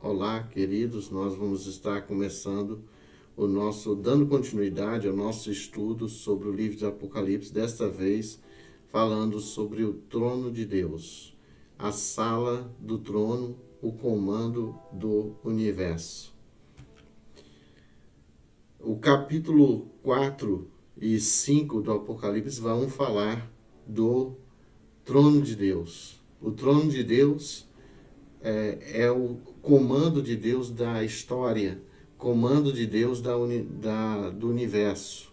Olá, queridos, nós vamos estar começando dando continuidade ao nosso estudo sobre o livro de Apocalipse, desta vez falando sobre o trono de Deus, a sala do trono, o comando do universo. O capítulo 4 e 5 do Apocalipse vão falar do trono de Deus. O trono de Deus é o comando de Deus da história, comando de Deus do universo.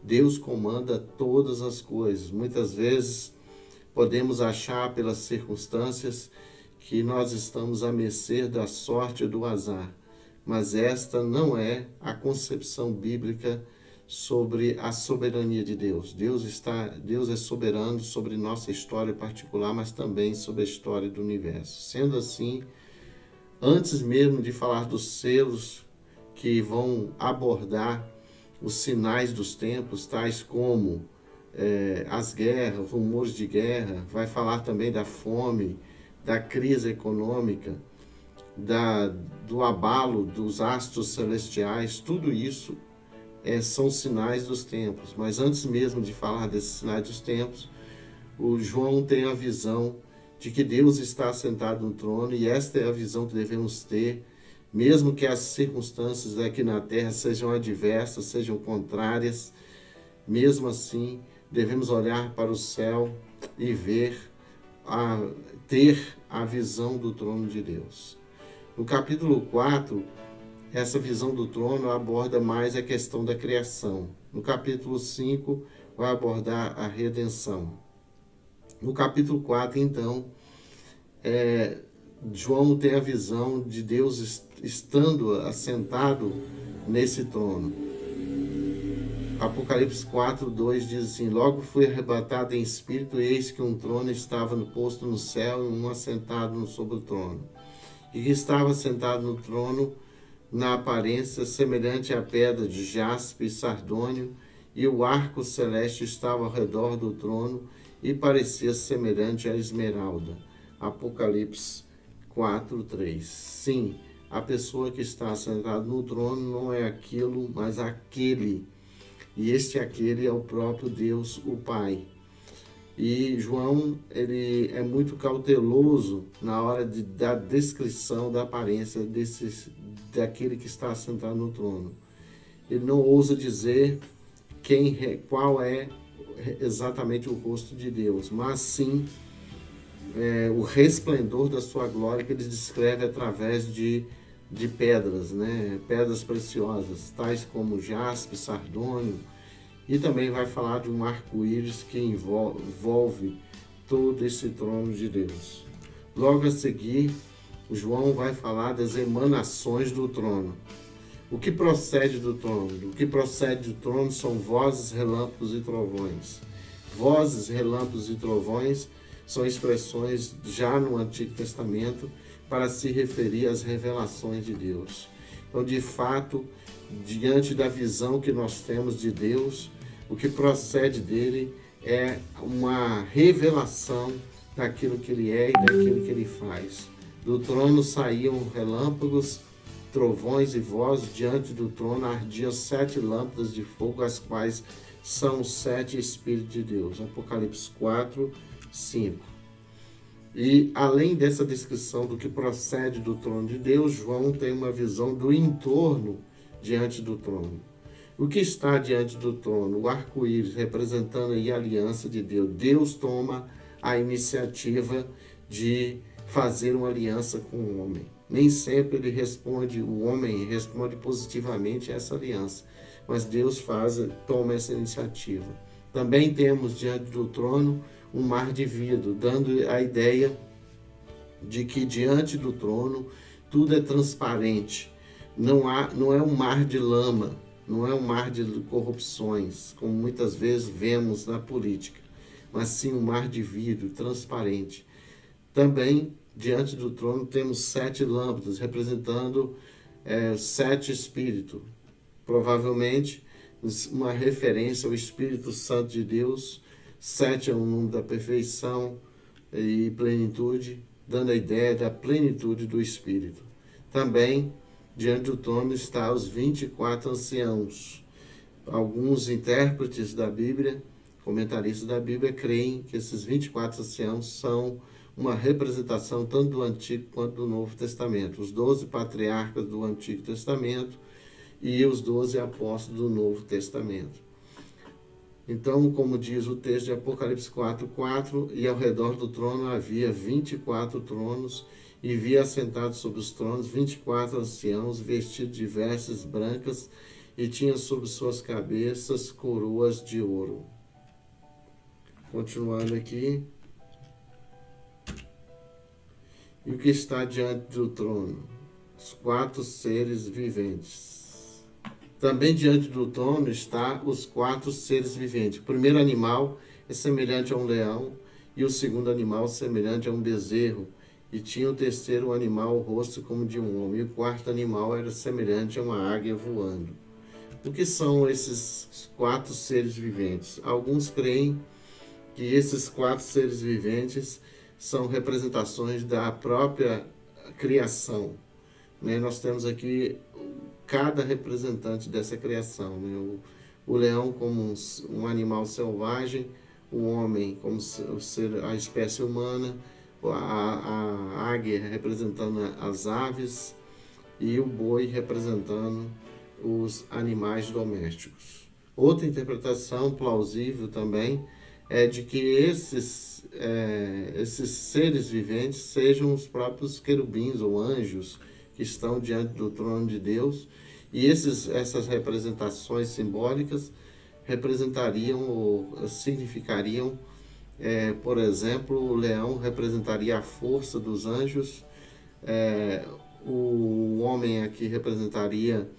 Deus comanda todas as coisas. Muitas vezes podemos achar pelas circunstâncias que nós estamos à mercê da sorte ou do azar, mas esta não é a concepção bíblica sobre a soberania de Deus. Deus é soberano sobre nossa história particular, mas também sobre a história do universo. Sendo assim, antes mesmo de falar dos selos que vão abordar os sinais dos tempos, tais como as guerras, rumores de guerra, vai falar também da fome, da crise econômica, do abalo dos astros celestiais, tudo isso são sinais dos tempos. Mas antes mesmo de falar desses sinais dos tempos, o João tem a visão de que Deus está sentado no trono, e esta é a visão que devemos ter, mesmo que as circunstâncias aqui na terra sejam adversas, sejam contrárias. Mesmo assim, devemos olhar para o céu e ter a visão do trono de Deus. No capítulo 4, essa visão do trono aborda mais a questão da criação. No capítulo 5, vai abordar a redenção. No capítulo 4, então, João tem a visão de Deus estando assentado nesse trono. Apocalipse 4, 2 diz assim: logo fui arrebatado em espírito, e eis que um trono estava posto no céu, e um assentado sobre o trono. E que estava sentado no trono, na aparência semelhante à pedra de jaspe e sardônio, e o arco celeste estava ao redor do trono, e parecia semelhante à esmeralda. Apocalipse 4, 3. Sim, a pessoa que está sentada no trono não é aquilo, mas aquele. E aquele é o próprio Deus, o Pai. E João, ele é muito cauteloso na hora da descrição da aparência daquele que está sentado no trono. Ele não ousa dizer qual é exatamente o rosto de Deus, mas sim o resplendor da sua glória, que ele descreve através de pedras, né? Pedras preciosas, tais como jaspe, sardônio, e também vai falar de um arco-íris que envolve todo esse trono de Deus. Logo a seguir, João vai falar das emanações do trono. O que procede do trono? O que procede do trono são vozes, relâmpagos e trovões. Vozes, relâmpagos e trovões são expressões já no Antigo Testamento para se referir às revelações de Deus. Então, de fato, diante da visão que nós temos de Deus, o que procede dele é uma revelação daquilo que ele é e daquilo que ele faz. Do trono saíam relâmpagos, trovões e vozes. Diante do trono ardiam 7 lâmpadas de fogo, as quais são os 7 Espíritos de Deus. Apocalipse 4, 5. E além dessa descrição do que procede do trono de Deus, João tem uma visão do entorno diante do trono. O que está diante do trono? O arco-íris, representando aí a aliança de Deus. Deus toma a iniciativa de fazer uma aliança com o homem. Nem sempre o homem responde positivamente a essa aliança, mas Deus toma essa iniciativa. Também temos diante do trono um mar de vidro, dando a ideia de que diante do trono tudo é transparente. Não é um mar de lama, não é um mar de corrupções, como muitas vezes vemos na política, mas sim um mar de vidro transparente. Também diante do trono temos 7 lâmpadas, representando 7 espíritos, provavelmente uma referência ao Espírito Santo de Deus. 7 é o número da perfeição e plenitude. dando a ideia da plenitude do Espírito. Também, diante do trono, está os 24 anciãos. Alguns intérpretes da Bíblia, comentaristas da Bíblia, creem que esses 24 anciãos são uma representação tanto do Antigo quanto do Novo Testamento. Os 12 patriarcas do Antigo Testamento e os 12 apóstolos do Novo Testamento. Então, como diz o texto de Apocalipse 4:4, e ao redor do trono havia 24 tronos, e vi assentados sobre os tronos 24 anciãos, vestidos de vestes brancas, e tinham sobre suas cabeças coroas de ouro. Continuando aqui. E o que está diante do trono? Os 4 seres viventes. Também diante do trono está os 4 seres viventes. O primeiro animal é semelhante a um leão, e o segundo animal semelhante a um bezerro, e tinha o terceiro animal o rosto como de um homem, e o quarto animal era semelhante a uma águia voando. O que são esses 4 seres viventes? Alguns creem que esses 4 seres viventes são representações da própria criação. Nós temos aqui cada representante dessa criação. O leão como um animal selvagem, o homem como a espécie humana, a águia representando as aves e o boi representando os animais domésticos. Outra interpretação plausível também é de que esses seres viventes sejam os próprios querubins ou anjos que estão diante do trono de Deus, e essas representações simbólicas representariam ou significariam, por exemplo, o leão representaria a força dos anjos, o homem aqui representaria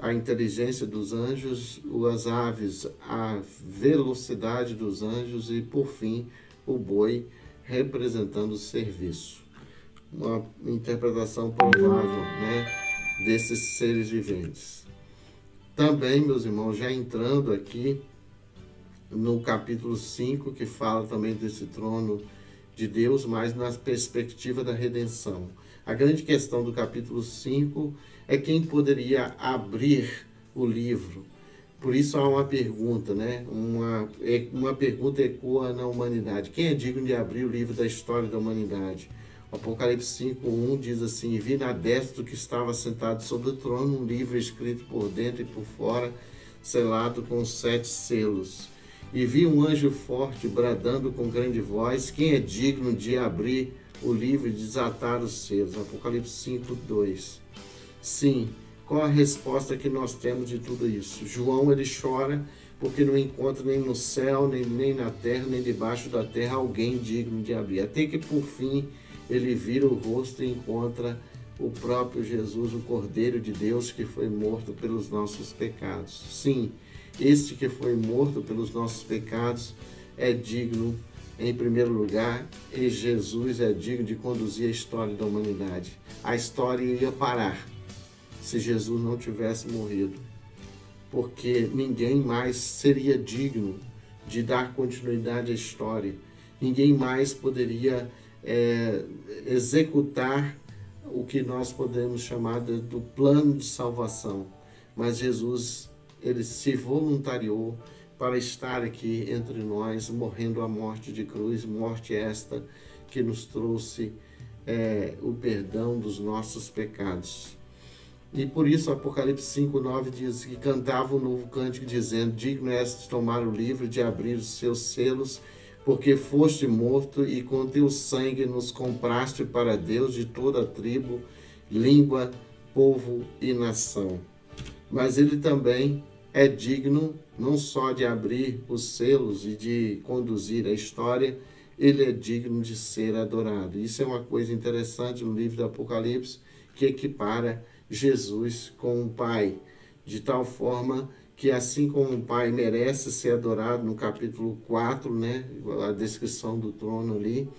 a inteligência dos anjos, as aves, a velocidade dos anjos e, por fim, o boi representando o serviço. Uma interpretação provável, desses seres viventes. Também, meus irmãos, já entrando aqui no capítulo 5, que fala também desse trono de Deus, mas na perspectiva da redenção. A grande questão do capítulo 5 é quem poderia abrir o livro. Por isso há uma pergunta, uma pergunta ecoa na humanidade. Quem é digno de abrir o livro da história da humanidade? O Apocalipse 5:1 diz assim: e vi na destra do que estava sentado sobre o trono um livro escrito por dentro e por fora, selado com 7 selos. E vi um anjo forte bradando com grande voz: quem é digno de abrir o livro e desatar os selos? Apocalipse 5:2. Sim, qual a resposta que nós temos de tudo isso? João, ele chora porque não encontra nem no céu, nem na terra, nem debaixo da terra alguém digno de abrir. Até que por fim ele vira o rosto e encontra o próprio Jesus, o Cordeiro de Deus, que foi morto pelos nossos pecados. Sim, este que foi morto pelos nossos pecados é digno, em primeiro lugar, e Jesus é digno de conduzir a história da humanidade. A história ia parar se Jesus não tivesse morrido, porque ninguém mais seria digno de dar continuidade à história. Ninguém mais poderia executar o que nós podemos chamar do plano de salvação. Mas Jesus, ele se voluntariou para estar aqui entre nós, morrendo a morte de cruz, morte esta que nos trouxe o perdão dos nossos pecados. E por isso Apocalipse 5:9 diz que cantava um novo cântico dizendo: digno és de tomar o livro, de abrir os seus selos, porque foste morto e com teu sangue nos compraste para Deus de toda tribo, língua, povo e nação. Mas ele também é digno não só de abrir os selos e de conduzir a história, ele é digno de ser adorado. Isso é uma coisa interessante no livro do Apocalipse, que equipara Jesus com o Pai, de tal forma que assim como o Pai merece ser adorado no capítulo 4, a descrição do trono ali,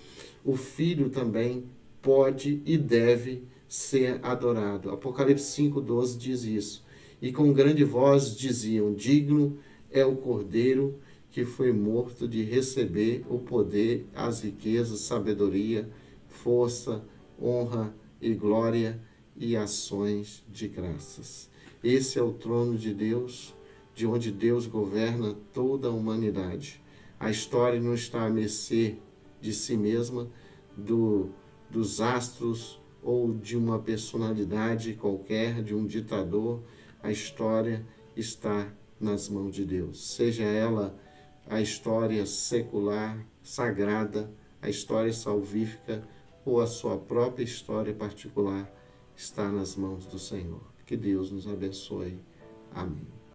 o Filho também pode e deve ser adorado. Apocalipse 5:12 diz isso. E com grande voz diziam: digno é o Cordeiro que foi morto de receber o poder, as riquezas, sabedoria, força, honra e glória e ações de graças. Esse é o trono de Deus, de onde Deus governa toda a humanidade. A história não está à mercê de si mesma, dos astros ou de uma personalidade qualquer, de um ditador. A história está nas mãos de Deus. Seja ela a história secular, sagrada, a história salvífica ou a sua própria história particular, está nas mãos do Senhor. Que Deus nos abençoe. Amém.